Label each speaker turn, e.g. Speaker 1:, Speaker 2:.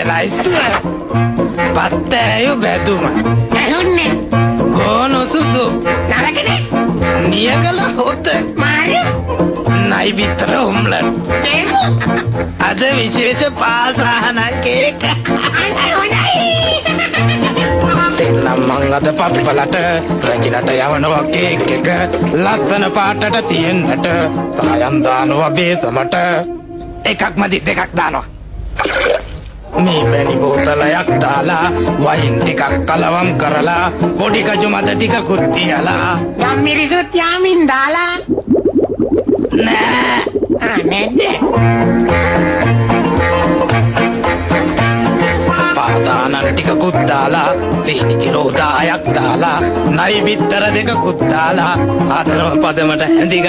Speaker 1: ලයිස්තුව පත්තෑයු බැදුම
Speaker 2: ඇහුන්නේ
Speaker 1: ගෝනු සුසු
Speaker 2: නරකනේ
Speaker 1: නියගල හොත
Speaker 2: Marie
Speaker 1: නයි බිත්තර උම්ලන්
Speaker 2: ඒකෝ
Speaker 1: අද විශේෂ පාසාහනකේක
Speaker 2: අන්න හොඳයි
Speaker 1: දෙන්නම් මං අද පප්පලට රැකිනට යවනවා කේක් එක ලස්සන පාටට තියෙන්නට සායම් දානවා බේසමට එකක් මදි දෙකක් දානවා මේ බැනි බෝතලයක් දාලා වයින් ටිකක් කලවම් කරලා පොඩි කජු මත ටිකකුත් තියලා
Speaker 2: ගම් මිරිසුත් යාමින් දාලා
Speaker 1: නෑ
Speaker 2: නැද්ද
Speaker 1: පාසානන් ටිකකුත් දාලා සීනි කිලෝ 10ක් දාලා නයි බිත්තර දෙකකුත් දාලා ආදරව පදමට හැඳි